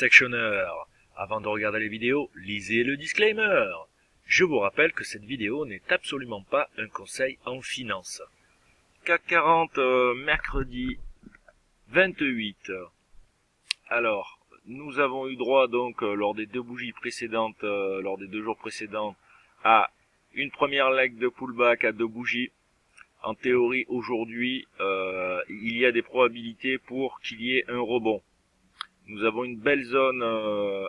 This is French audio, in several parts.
sectionneur. Avant de regarder les vidéos, lisez le disclaimer. Je vous rappelle que cette vidéo n'est absolument pas un conseil en finance. CAC 40, mercredi 28. Alors, nous avons eu droit donc lors des deux bougies précédentes, lors des 2 jours précédents, à une première leg de pullback à 2 bougies. En théorie, aujourd'hui, il y a des probabilités pour qu'il y ait un rebond. Nous avons une belle zone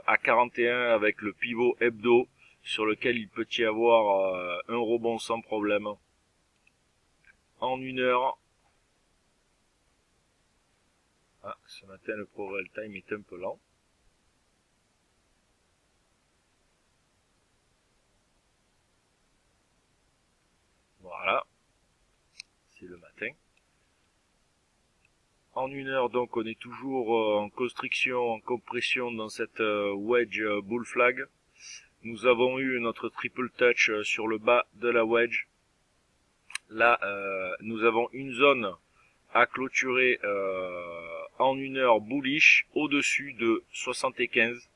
à 41 avec le pivot hebdo sur lequel il peut y avoir un rebond sans problème. En 1 heure. Ah, ce matin le Pro Real Time est un peu lent. Voilà. C'est le matin. En 1 heure, donc, on est toujours en constriction, en compression dans cette wedge bull flag. Nous avons eu notre triple touch sur le bas de la wedge. Là, nous avons une zone à clôturer en 1 heure bullish au-dessus de 75,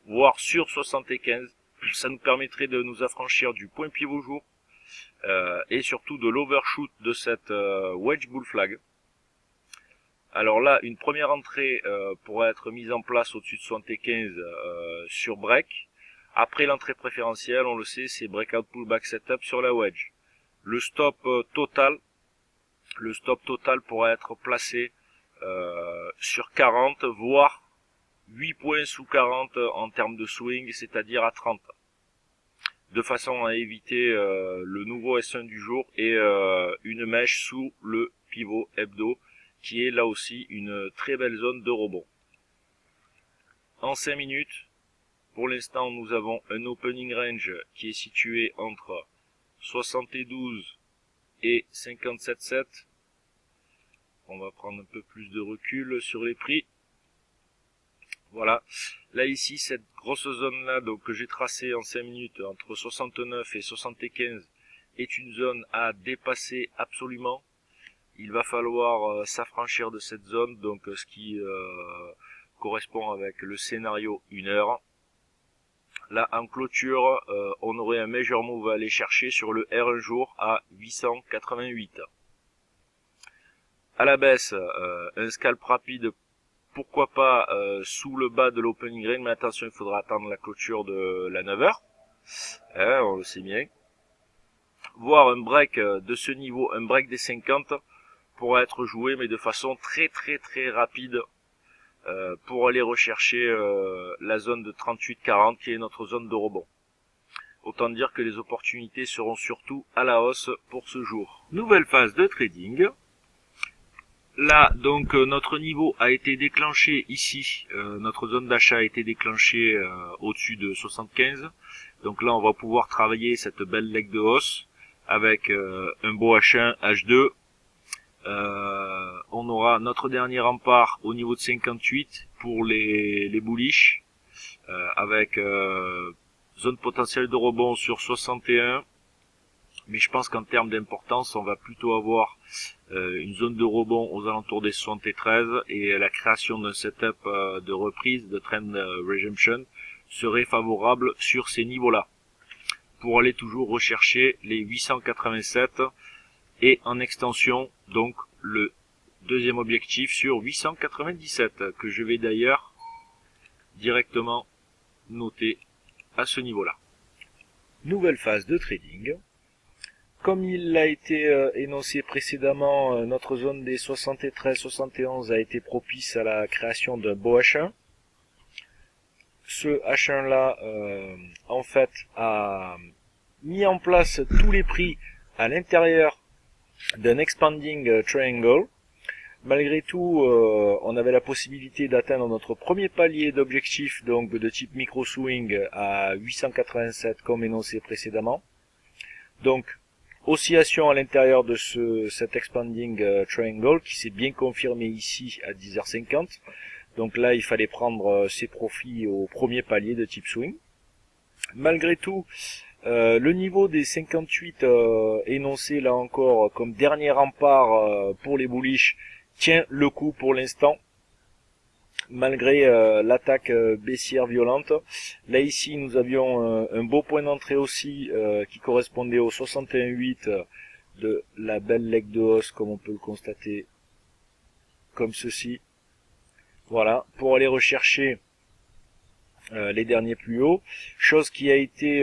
voire sur 75. Ça nous permettrait de nous affranchir du point pivot jour et surtout de l'overshoot de cette wedge bull flag. Alors là, une première entrée pourrait être mise en place au-dessus de 75 sur break. Après l'entrée préférentielle, on le sait, c'est breakout pullback setup sur la wedge. Le stop total pourrait être placé sur 40, voire 8 points sous 40 en termes de swing, c'est-à-dire à 30. De façon à éviter le nouveau S1 du jour et une mèche sous le pivot hebdo, qui est là aussi une très belle zone de rebond. En 5 minutes, pour l'instant, nous avons un opening range qui est situé entre 72 et 57,7. On va prendre un peu plus de recul sur les prix. Voilà. Là ici, cette grosse zone là donc que j'ai tracée en 5 minutes entre 69 et 75 est une zone à dépasser absolument. Il va falloir s'affranchir de cette zone, donc ce qui correspond avec le scénario 1 heure. Là, en clôture, on aurait un major move à aller chercher sur le R1 jour à 888. À la baisse, un scalp rapide, pourquoi pas sous le bas de l'opening range, mais attention, il faudra attendre la clôture de la 9 heures. On le sait bien. Voir un break de ce niveau, un break des 50, pourra être joué, mais de façon très rapide, pour aller rechercher la zone de 38-40 qui est notre zone de rebond. Autant dire que les opportunités seront surtout à la hausse pour ce jour. Nouvelle phase de trading. Là, donc, notre niveau a été déclenché ici. Notre zone d'achat a été déclenchée au-dessus de 75. Donc là, on va pouvoir travailler cette belle leg de hausse avec un beau H1, H2. On aura notre dernier rempart au niveau de 58 pour les bullish, avec zone potentielle de rebond sur 61. Mais je pense qu'en termes d'importance, on va plutôt avoir une zone de rebond aux alentours des 73 et la création d'un setup de reprise, de trend resumption, serait favorable sur ces niveaux-là, pour aller toujours rechercher les 887 et en extension, donc le deuxième objectif sur 897, que je vais d'ailleurs directement noter à ce niveau-là. Nouvelle phase de trading. Comme il l'a été énoncé précédemment, notre zone des 73-71 a été propice à la création d'un beau H1. Ce H1 là, en fait, a mis en place tous les prix à l'intérieur d'un expanding triangle. Malgré tout, on avait la possibilité d'atteindre notre premier palier d'objectif, donc de type micro swing à 887 comme énoncé précédemment. Donc, oscillation à l'intérieur de cet expanding triangle qui s'est bien confirmé ici à 10h50. Donc là, il fallait prendre ses profits au premier palier de type swing. Malgré tout, le niveau des 58 énoncé là encore comme dernier rempart pour les bullish tient le coup pour l'instant. malgré l'attaque baissière violente. Là ici nous avions un beau point d'entrée aussi qui correspondait au 61,8 de la belle leg de hausse, comme on peut le constater, comme ceci. Voilà, pour aller rechercher les derniers plus hauts, chose qui a été,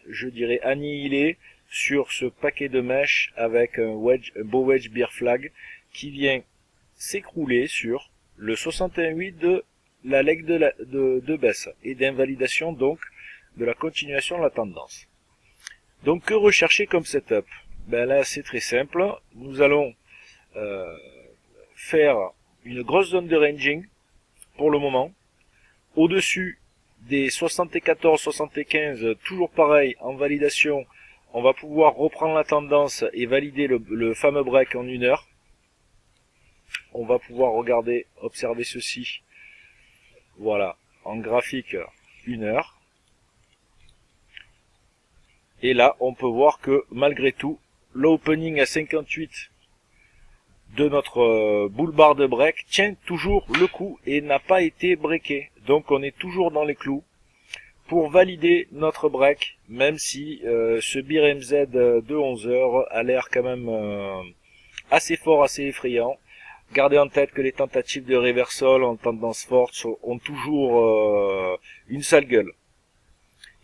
je dirais, annihilée sur ce paquet de mèches avec un beau wedge bear flag qui vient s'écrouler sur le 61,8 de la leg de baisse et d'invalidation donc de la continuation de la tendance. Donc que rechercher comme setup? Ben là c'est très simple, nous allons faire une grosse zone de ranging pour le moment, au-dessus des 74-75, toujours pareil, en validation, on va pouvoir reprendre la tendance et valider le fameux break en 1 heure. On va pouvoir regarder, observer ceci, voilà, en graphique 1 heure. Et là, on peut voir que malgré tout, l'opening à 58 de notre bull bar de break tient toujours le coup et n'a pas été breaké. Donc on est toujours dans les clous pour valider notre break, même si ce BIR MZ de 11 heures a l'air quand même assez fort, assez effrayant. Gardez en tête que les tentatives de reversal en tendance forte ont toujours une sale gueule.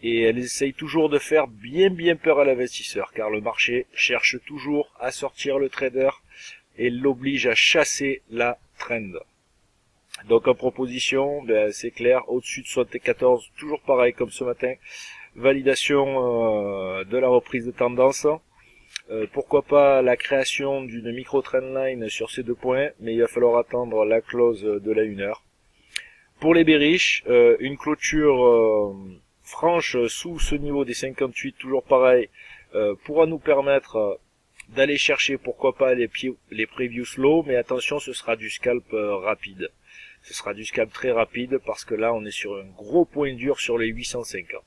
Et elles essayent toujours de faire bien peur à l'investisseur, car le marché cherche toujours à sortir le trader et l'oblige à chasser la trend. Donc en proposition, ben, c'est clair, au-dessus de 74, toujours pareil comme ce matin, validation de la reprise de tendance. Pourquoi pas la création d'une micro trendline sur ces 2 points, mais il va falloir attendre la close de la 1 heure. Pour les bearish, une clôture franche sous ce niveau des 58, toujours pareil, pourra nous permettre d'aller chercher pourquoi pas les previous low, mais attention, ce sera du scalp rapide. Ce sera du scalp très rapide parce que là on est sur un gros point dur sur les 850.